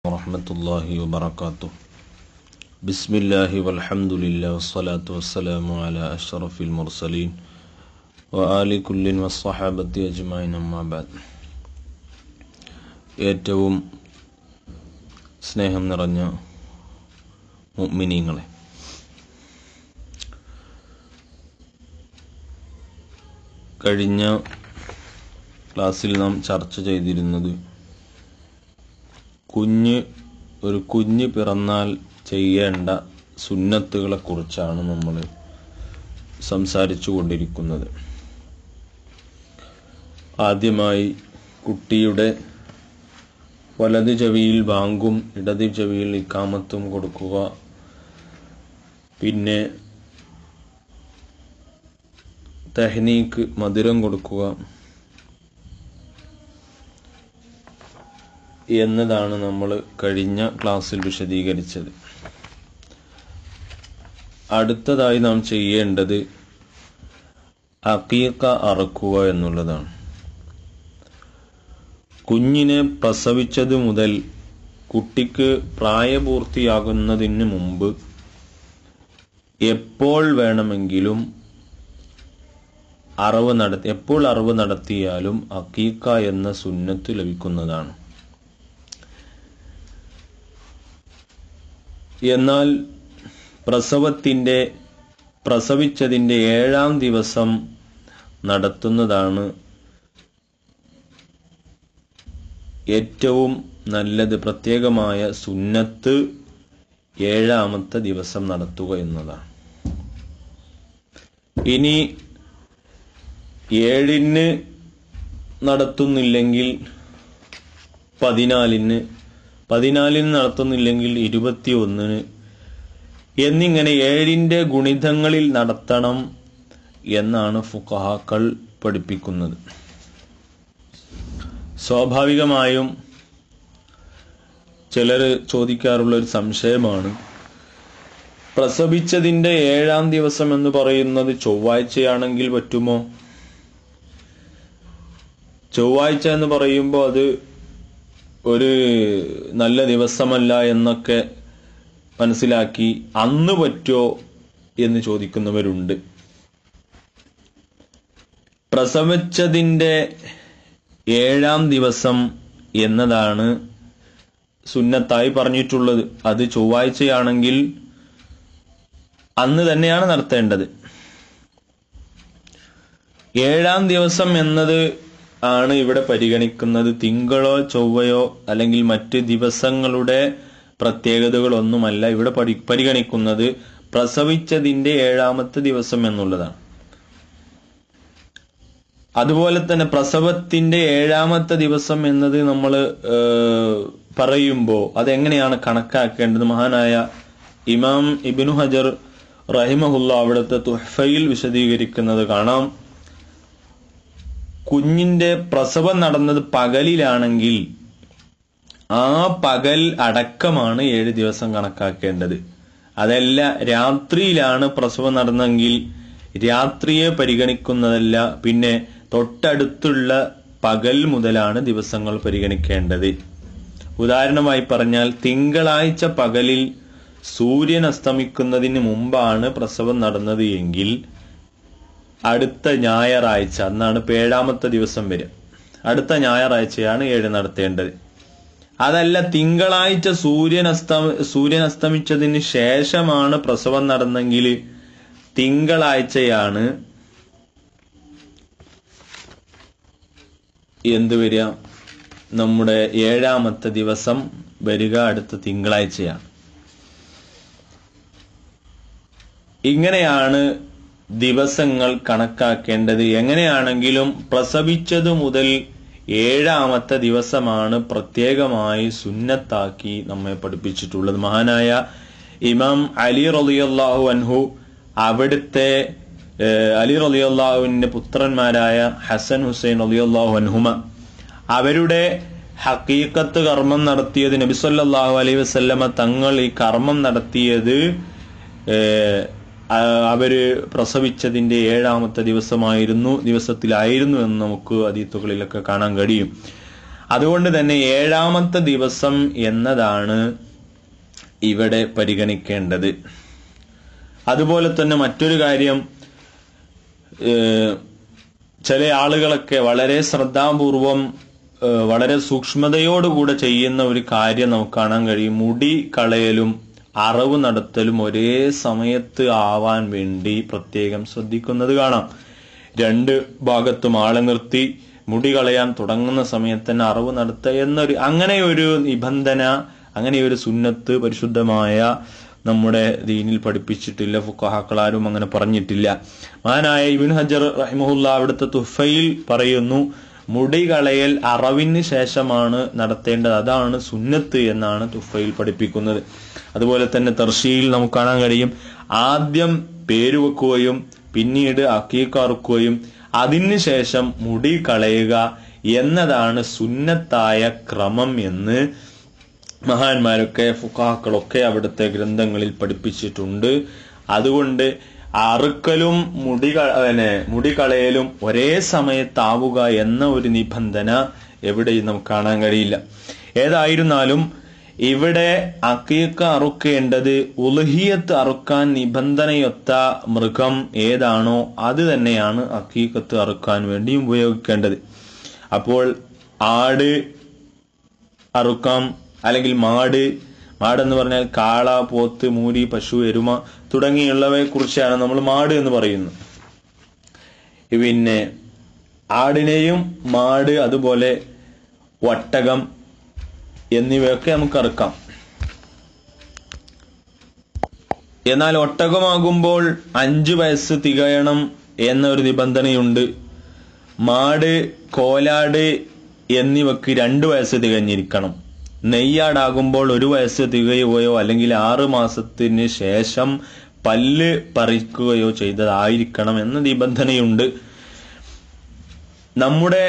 വറഹ്മത്തുള്ളാഹി വബറകാതുഹു. ബിസ്മില്ലാഹി വൽഹംദുലില്ലാഹി വസ്സലാത്തു വസ്സലാമു അലാ അഷ്റഫിൽ മുർസലീൻ വആലി കുല്ലിൻ വസ്സഹാബത്തി അജ്മഈൻ, അമ്മാ ബഅദ്. ഏറ്റവും സ്നേഹം നിറഞ്ഞ മുഅ്മിനീങ്ങളെ, കഴിഞ്ഞ ക്ലാസ്സിൽ നാം ചർച്ച ചെയ്തിരുന്നത് ഒരു കുഞ്ഞ് പിറന്നാൽ ചെയ്യേണ്ട സുന്നത്തുകളെ കുറിച്ചാണ് നമ്മൾ സംസാരിച്ചു കൊണ്ടിരിക്കുന്നത്. ആദ്യമായി കുട്ടിയുടെ വലത് ചെവിയിൽ ബാങ്കും ഇടത് ചെവിയിൽ ഇഖാമത്തും കൊടുക്കുക, പിന്നെ തഹ്നീക്ക് മധുരം കൊടുക്കുക എന്നതാണ് നമ്മൾ കഴിഞ്ഞ ക്ലാസ്സിൽ വിശദീകരിച്ചത്. അടുത്തതായി നാം ചെയ്യേണ്ടത് അഖീഖ അറക്കുക എന്നുള്ളതാണ്. കുഞ്ഞിനെ പ്രസവിച്ചത് മുതൽ കുട്ടിക്ക് പ്രായപൂർത്തിയാകുന്നതിന് മുമ്പ് എപ്പോൾ വേണമെങ്കിലും എപ്പോൾ അറിവ് നടത്തിയാലും അഖീഖ എന്ന സുന്നത്ത് ലഭിക്കുന്നതാണ്. എന്നാൽ പ്രസവിച്ചതിൻ്റെ 7-ാം ദിവസം നടത്തുന്നതാണ് ഏറ്റവും നല്ലത്. പ്രത്യേകമായ സുന്നത്ത് 7-ാമത്തെ ദിവസം നടത്തുക എന്നതാണ്. ഇനി 7-ന് നടത്തുന്നില്ലെങ്കിൽ 14-ന് നടത്തുന്നില്ലെങ്കിൽ 21-ന് എന്നിങ്ങനെ 7-ന്റെ ഗുണിതങ്ങളിൽ നടത്തണം എന്നാണ് ഫുഖഹാക്കൾ പഠിപ്പിക്കുന്നത്. സ്വാഭാവികമായും ചിലർ ചോദിക്കാറുള്ള ഒരു സംശയമാണ്, പ്രസവിച്ചതിൻ്റെ 7-ാം ദിവസം എന്ന് പറയുന്നത് ചൊവ്വാഴ്ചയാണെങ്കിൽ പറ്റുമോ? ചൊവ്വാഴ്ച എന്ന് പറയുമ്പോൾ അത് ഒരു നല്ല ദിവസമല്ല എന്നൊക്കെ മനസ്സിലാക്കി അന്ന് പറ്റോ എന്ന് ചോദിക്കുന്നവരുണ്ട്. പ്രസവിച്ചതിൻ്റെ 7-ാം ദിവസം എന്നതാണ് സുന്നത്തായി പറഞ്ഞിട്ടുള്ളത്. അത് ചൊവ്വാഴ്ചയാണെങ്കിൽ അന്ന് തന്നെയാണ് നടത്തേണ്ടത്. 7-ാം ദിവസം എന്നത് ആണ് ഇവിടെ പരിഗണിക്കുന്നത്. തിങ്കളോ ചൊവ്വയോ അല്ലെങ്കിൽ മറ്റ് ദിവസങ്ങളുടെ പ്രത്യേകതകളൊന്നുമല്ല ഇവിടെ പരിഗണിക്കുന്നത്. പ്രസവിച്ചതിൻ്റെ 7-ാമത്തെ ദിവസം എന്നുള്ളതാണ്. അതുപോലെ തന്നെ പ്രസവത്തിന്റെ 7-ാമത്തെ ദിവസം എന്നത് നമ്മൾ പറയുമ്പോൾ അതെങ്ങനെയാണ് കണക്കാക്കേണ്ടത്? മഹാനായ ഇമാം ഇബ്നു ഹജർ റഹിമഹുല്ല അവിടുത്തെ തുഹ്ഫയിൽ വിശദീകരിക്കുന്നത് കാണാം. കുഞ്ഞിന്റെ പ്രസവം നടന്നത് പകലിലാണെങ്കിൽ ആ പകൽ അടക്കമാണ് 7 ദിവസം കണക്കാക്കേണ്ടത്. അതല്ല രാത്രിയിലാണ് പ്രസവം നടന്നെങ്കിൽ രാത്രിയെ പരിഗണിക്കുന്നതല്ല, പിന്നെ തൊട്ടടുത്തുള്ള പകൽ മുതലാണ് ദിവസങ്ങൾ പരിഗണിക്കേണ്ടത്. ഉദാഹരണമായി പറഞ്ഞാൽ തിങ്കളാഴ്ച പകലിൽ സൂര്യൻ അസ്തമിക്കുന്നതിന് മുമ്പാണ് പ്രസവം നടന്നത് എങ്കിൽ അടുത്ത ഞായറാഴ്ച, അന്നാണ് 7-ാമത്തെ ദിവസം വരിക, അടുത്ത ഞായറാഴ്ചയാണ് 7 നടത്തേണ്ടത്. അതല്ല തിങ്കളാഴ്ച സൂര്യൻ അസ്തമിച്ചതിന് ശേഷമാണ് പ്രസവം നടന്നെങ്കിൽ തിങ്കളാഴ്ചയാണ് വരിക, നമ്മുടെ 7-ാമത്തെ ദിവസം വരിക അടുത്ത തിങ്കളാഴ്ചയാണ്. ഇങ്ങനെയാണ് ദിവസങ്ങൾ കണക്കാക്കേണ്ടത്. എങ്ങനെയാണെങ്കിലും പ്രസവിച്ചതു മുതൽ 7-ാമത്തെ ദിവസമാണ് പ്രത്യേകമായി സുന്നത്താക്കി നമ്മെ പഠിപ്പിച്ചിട്ടുള്ളത്. മഹാനായ ഇമാം അലി റളിയല്ലാഹു അൻഹു അവിടുത്തെ അലി റളിയല്ലാഹുവിന്റെ പുത്രന്മാരായ ഹസൻ ഹുസൈൻ റളിയല്ലാഹു അൻഹുമ അവരുടെ ഹഖീഖത്ത് കർമ്മം നടത്തിയത്, നബി സല്ലല്ലാഹു അലൈഹി വസല്ലമ തങ്ങൾ ഈ കർമ്മം നടത്തിയത് അവര് പ്രസവിച്ചതിന്റെ 7-ാമത്തെ ദിവസത്തിലായിരുന്നു എന്ന് നമുക്ക് ഹദീസുകളിലൊക്കെ കാണാൻ കഴിയും. അതുകൊണ്ട് തന്നെ 7ാമത്തെ ദിവസം എന്നതാണ് ഇവിടെ പരിഗണിക്കേണ്ടത്. അതുപോലെ തന്നെ മറ്റൊരു കാര്യം, ചില ആളുകളൊക്കെ വളരെ ശ്രദ്ധാപൂർവം വളരെ സൂക്ഷ്മതയോടുകൂടെ ചെയ്യുന്ന ഒരു കാര്യം നമുക്ക് കാണാൻ കഴിയും. മുടി കളയലും അറവ് നടത്തലും ഒരേ സമയത്ത് ആവാൻ വേണ്ടി പ്രത്യേകം ശ്രദ്ധിക്കുന്നത് കാണാം. 2 ഭാഗത്തും ആളെ നിർത്തി മുടി കളയാൻ തുടങ്ങുന്ന സമയത്ത് തന്നെ അറവ് നടത്തുക അങ്ങനെയൊരു നിബന്ധന, അങ്ങനെയൊരു സുന്നത്ത് പരിശുദ്ധമായ നമ്മുടെ ദീനിൽ പഠിപ്പിച്ചിട്ടില്ല. ഫുഖഹാക്കളാരും അങ്ങനെ പറഞ്ഞിട്ടില്ല. മഹാനായ ഇബ്നു ഹജർ റഹിമഹുല്ലാ അവിടുത്തെ തുഹ്ഫയിൽ പറയുന്നു, മുടി കളയൽ അറവിന് ശേഷമാണ് നടത്തേണ്ടത്, അതാണ് സുന്നത്ത് എന്നാണ് തുഹ്ഫയിൽ പഠിപ്പിക്കുന്നത്. അതുപോലെ തന്നെ തർശീയിൽ നമുക്ക് കാണാൻ കഴിയും, ആദ്യം പേര് വെക്കുകയും പിന്നീട് അഖീഖ അറുക്കുകയും അതിനുശേഷം മുടി കളയുക എന്നതാണ് സുന്നത്തായ ക്രമം എന്ന് മഹാന്മാരൊക്കെ ഫുഖഹാക്കളൊക്കെ അവിടുത്തെ ഗ്രന്ഥങ്ങളിൽ പഠിപ്പിച്ചിട്ടുണ്ട്. അതുകൊണ്ട് അറുക്കലും മുടി കളയലും ഒരേ സമയത്താവുക എന്ന ഒരു നിബന്ധന എവിടെയും നമുക്ക് കാണാൻ കഴിയില്ല. ഏതായിരുന്നാലും ഇവിടെ അഖീഖ അറുക്കേണ്ടത് ഉളുഹിയത്ത് അറുക്കാൻ നിബന്ധനയൊത്ത മൃഗം ഏതാണോ അത് തന്നെയാണ് അഖീഖത്ത് അറുക്കാൻ വേണ്ടി ഉപയോഗിക്കേണ്ടത്. അപ്പോൾ ആട് അറുക്കാം, അല്ലെങ്കിൽ മാടെന്ന് പറഞ്ഞാൽ കാള, പോത്ത്, മൂരി, പശു, എരുമ തുടങ്ങിയുള്ളവയെ കുറിച്ചാണ് നമ്മൾ മാട് എന്ന് പറയുന്നത്. പിന്നെ ആടിനെയും മാട്, അതുപോലെ ഒട്ടകം എന്നിവയൊക്കെ നമുക്ക് അറുക്കാം. എന്നാൽ ഒട്ടകമാകുമ്പോൾ 5 വയസ്സ് തികയണം എന്നൊരു നിബന്ധനയുണ്ട്. മാട്, കോലാട് എന്നിവക്ക് 2 വയസ്സ് തികഞ്ഞിരിക്കണം. നെയ്യാടാകുമ്പോൾ 1 വയസ്സ് തികയുകയോ അല്ലെങ്കിൽ 6 മാസത്തിന് ശേഷം പല്ല് പറിക്കുകയോ ചെയ്തതായിരിക്കണം എന്ന നിബന്ധനയുണ്ട്. നമ്മുടെ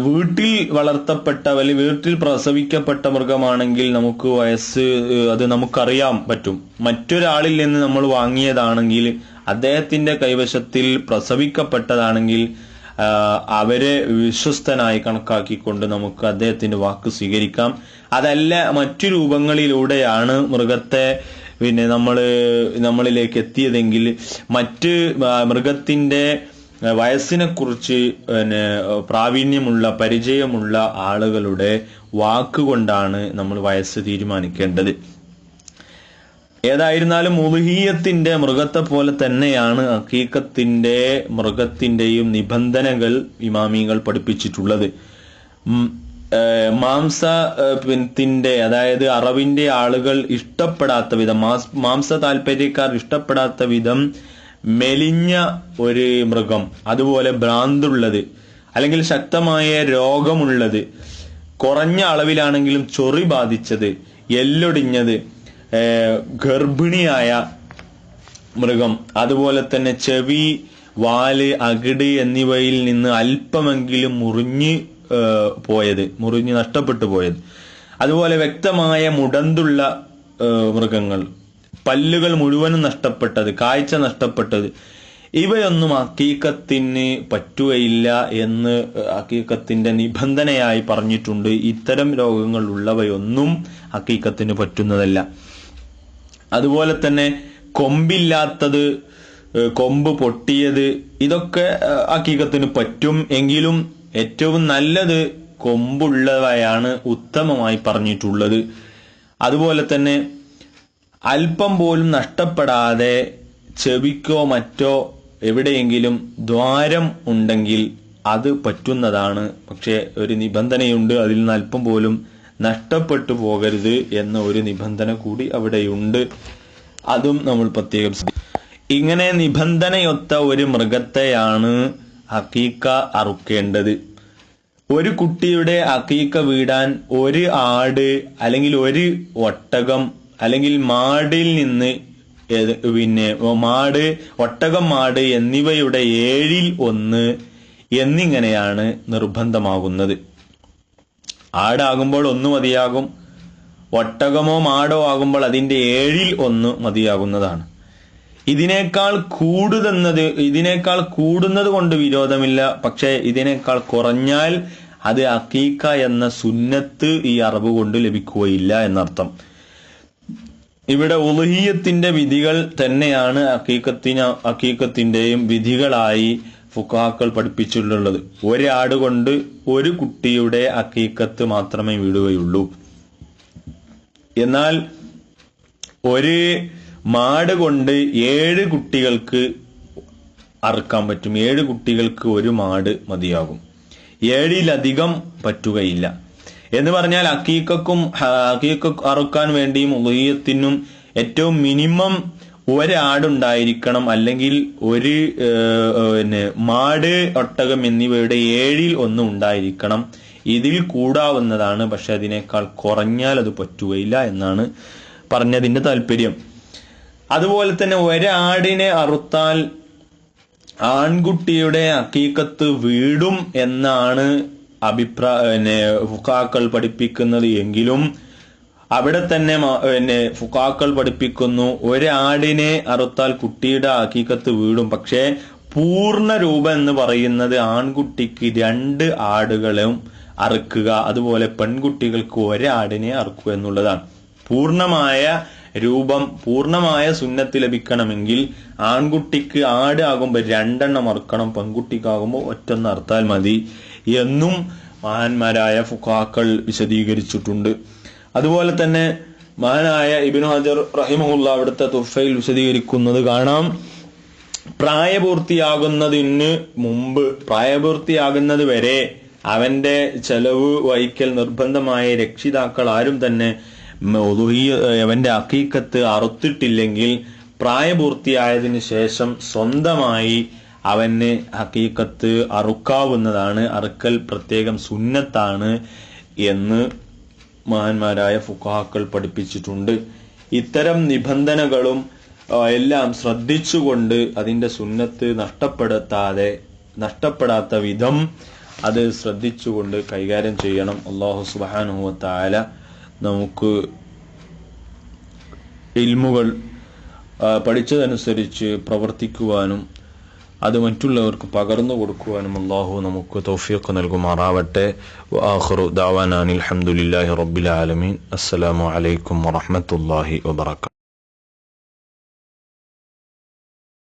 വീട്ടിൽ വളർത്തപ്പെട്ട അല്ലെങ്കിൽ വീട്ടിൽ പ്രസവിക്കപ്പെട്ട മൃഗമാണെങ്കിൽ നമുക്ക് വയസ്സ് അത് നമുക്കറിയാൻ പറ്റും. മറ്റൊരാളിൽ നിന്ന് നമ്മൾ വാങ്ങിയതാണെങ്കിൽ, അദ്ദേഹത്തിന്റെ കൈവശത്തിൽ പ്രസവിക്കപ്പെട്ടതാണെങ്കിൽ അവരെ വിശ്വസ്തനായി കണക്കാക്കിക്കൊണ്ട് നമുക്ക് അദ്ദേഹത്തിന്റെ വാക്ക് സ്വീകരിക്കാം. അതല്ല മറ്റു രൂപങ്ങളിലൂടെയാണ് മൃഗത്തെ നമ്മളിലേക്ക് എത്തിയതെങ്കിൽ മറ്റ് മൃഗത്തിന്റെ വയസ്സിനെ കുറിച്ച് പ്രാവീണ്യമുള്ള പരിചയമുള്ള ആളുകളുടെ വാക്കുകൊണ്ടാണ് നമ്മൾ വയസ്സ് തീരുമാനിക്കേണ്ടത്. ഏതായിരുന്നാലും ഉളുഹിയ്യത്തിന്റെ മൃഗത്തെ പോലെ തന്നെയാണ് അഖീഖത്തിന്റെ മൃഗത്തിന്റെയും നിബന്ധനകൾ ഇമാമികൾ പഠിപ്പിച്ചിട്ടുള്ളത്. മാംസത്തിന്റെ അതായത് അറവിന്റെ ആളുകൾ ഇഷ്ടപ്പെടാത്ത വിധം, മാംസ താല്പര്യക്കാർ ഇഷ്ടപ്പെടാത്ത വിധം മെലിഞ്ഞ ഒരു മൃഗം, അതുപോലെ ഭ്രാന്തുള്ളത് അല്ലെങ്കിൽ ശക്തമായ രോഗമുള്ളത്, കുറഞ്ഞ അളവിലാണെങ്കിലും ചൊറി ബാധിച്ചത്, എല്ലൊടിഞ്ഞത്, ഗർഭിണിയായ മൃഗം, അതുപോലെ തന്നെ ചെവി, വാല്, അകിട് എന്നിവയിൽ നിന്ന് അല്പമെങ്കിലും മുറിഞ്ഞ് നഷ്ടപ്പെട്ടു പോയത്, അതുപോലെ വ്യക്തമായ മുടന്തുള്ള മൃഗങ്ങൾ, പല്ലുകൾ മുഴുവനും നഷ്ടപ്പെട്ടത്, കാഴ്ച നഷ്ടപ്പെട്ടത്, ഇവയൊന്നും അഖീഖത്തിന് പറ്റുകയില്ല എന്ന് അഖീഖത്തിന്റെ നിബന്ധനയായി പറഞ്ഞിട്ടുണ്ട്. ഇത്തരം രോഗങ്ങൾ ഉള്ളവയൊന്നും അഖീഖത്തിന് പറ്റുന്നതല്ല. അതുപോലെ തന്നെ കൊമ്പില്ലാത്തത്, കൊമ്പ് പൊട്ടിയത്, ഇതൊക്കെ അഖീഖത്തിന് പറ്റും. എങ്കിലും ഏറ്റവും നല്ലത് കൊമ്പുള്ളവയാണ് ഉത്തമമായി പറഞ്ഞിട്ടുള്ളത്. അതുപോലെ തന്നെ അല്പം പോലും നഷ്ടപ്പെടാതെ ചെവിക്കോ മറ്റോ എവിടെയെങ്കിലും ദ്വാരം ഉണ്ടെങ്കിൽ അത് പറ്റുന്നതാണ്. പക്ഷെ ഒരു നിബന്ധനയുണ്ട്, അതിൽ നിന്ന് അല്പം പോലും നഷ്ടപ്പെട്ടു പോകരുത് എന്ന ഒരു നിബന്ധന കൂടി അവിടെയുണ്ട്. അതും നമ്മൾ പ്രത്യേകം ഇങ്ങനെ നിബന്ധനയൊത്ത ഒരു മൃഗത്തെയാണ് അഖീഖ അറുക്കേണ്ടത്. ഒരു കുട്ടിയുടെ അഖീഖ വീടാൻ ഒരു ആട് അല്ലെങ്കിൽ ഒരു ഒട്ടകം അല്ലെങ്കിൽ മാടിൽ നിന്ന് ഒട്ടകം, മാട് എന്നിവയുടെ 7ൽ 1 എന്നിങ്ങനെയാണ് നിർബന്ധമാകുന്നത്. ആടാകുമ്പോൾ 1 മതിയാകും, ഒട്ടകമോ മാടോ ആകുമ്പോൾ അതിന്റെ 7ൽ 1 മതിയാകുന്നതാണ്. ഇതിനേക്കാൾ കൂടുന്നത് കൊണ്ട് വിരോധമില്ല. പക്ഷെ ഇതിനേക്കാൾ കുറഞ്ഞാൽ അത് അഖീഖ എന്ന സുന്നത്ത് ഈ അറിവ് കൊണ്ട് ലഭിക്കുകയില്ല എന്നർത്ഥം. ഇവിടെ ഉളുഹിയ്യത്തിന്റെ വിധികൾ തന്നെയാണ് അഖീഖത്തിന്റെയും വിധികളായി ഫുഖഹാക്കൾ പഠിപ്പിച്ചിട്ടുള്ളത്. ഒരാട് കൊണ്ട് ഒരു കുട്ടിയുടെ അഖീഖത്ത് മാത്രമേ വിടുകയുള്ളൂ. എന്നാൽ ഒരു മാട് കൊണ്ട് 7 കുട്ടികൾക്ക് അറുക്കാൻ പറ്റും. 7 കുട്ടികൾക്ക് ഒരു മാട് മതിയാകും. 7-ലധികം പറ്റുകയില്ല. എന്ന് പറഞ്ഞാൽ അഖീഖ അറുക്കാൻ വേണ്ടിയും ഉളുഹിയ്യത്തിനും ഏറ്റവും മിനിമം ഒരാടുണ്ടായിരിക്കണം, അല്ലെങ്കിൽ ഒരു മാട്, ഒട്ടകം എന്നിവയുടെ 7-ൽ 1 ഉണ്ടായിരിക്കണം. ഇതിൽ കൂടാവുന്നതാണ്, പക്ഷെ അതിനേക്കാൾ കുറഞ്ഞാൽ അത് പറ്റുകയില്ല എന്നാണ് പറഞ്ഞതിന്റെ താല്പര്യം. അതുപോലെ തന്നെ ഒരാടിനെ അറുത്താൽ ആൺകുട്ടിയുടെ അഖീഖത്ത് വീടും എന്നാണ് ഫുഖഹാക്കൾ പഠിപ്പിക്കുന്നത്. എങ്കിലും അവിടെ തന്നെ ഫുഖഹാക്കൾ പഠിപ്പിക്കുന്നു ഒരാടിനെ അറുത്താൽ കുട്ടിയുടെ അഖീഖത്ത് വീടും. പക്ഷേ പൂർണ്ണ രൂപം എന്ന് പറയുന്നത് ആൺകുട്ടിക്ക് 2 ആടുകളും അറുക്കുക, അതുപോലെ പെൺകുട്ടികൾക്ക് ഒരാടിനെ അറുക്കുക എന്നുള്ളതാണ്. പൂർണ്ണമായ രൂപം, പൂർണ്ണമായ സുന്നത്ത് ലഭിക്കണമെങ്കിൽ ആൺകുട്ടിക്ക് ആട് ആകുമ്പോൾ 2 എണ്ണം അറുക്കണം, പെൺകുട്ടിക്കാകുമ്പോൾ 1 എണ്ണം അറുത്താൽ മതി എന്നും മഹാന്മാരായ ഫുഖഹാക്കൾ വിശദീകരിച്ചിട്ടുണ്ട്. അതുപോലെ തന്നെ മഹാനായ ഇബ്നു ഹജർ റഹിമഹുല്ല അവിടുത്തെ തുഹ്ഫയിൽ വിശദീകരിക്കുന്നത് കാണാം. പ്രായപൂർത്തിയാകുന്നതിന് മുമ്പ്, പ്രായപൂർത്തിയാകുന്നത് വരെ അവന്റെ ചെലവ് വഹിക്കൽ നിർബന്ധമായ രക്ഷിതാക്കൾ ആരും തന്നെ അവന്റെ അഖീഖത്ത് അറുത്തിട്ടില്ലെങ്കിൽ പ്രായപൂർത്തിയായതിനു ശേഷം സ്വന്തമായി അവന് അഖീഖത്ത് അറുക്കാവുന്നതാണ്. അറുക്കൽ പ്രത്യേകം സുന്നത്താണ് എന്ന് മഹാന്മാരായ ഫുഖഹാക്കൾ പഠിപ്പിച്ചിട്ടുണ്ട്. ഇത്തരം നിബന്ധനകളും എല്ലാം ശ്രദ്ധിച്ചുകൊണ്ട് അതിന്റെ സുന്നത്ത് നഷ്ടപ്പെടാത്ത വിധം അത് ശ്രദ്ധിച്ചുകൊണ്ട് കൈകാര്യം ചെയ്യണം. അല്ലാഹു സുബ്ഹാനഹു വ തആല നമുക്ക് ഇൽമുകൾ പഠിച്ചതനുസരിച്ച് പ്രവർത്തിക്കുവാനും അത് മറ്റുള്ളവർക്ക് പകർന്നു കൊടുക്കുവാനും അല്ലാഹു നമുക്ക് തൗഫീഖ് നൽകുമാറാവട്ടെ. വആഖിറു ദഅവാനാ അൽഹംദുലില്ലാഹി റബ്ബിൽ ആലമീൻ. അസ്സലാമു അലൈക്കും വറഹ്മത്തുള്ളാഹി വബറകാതുഹു.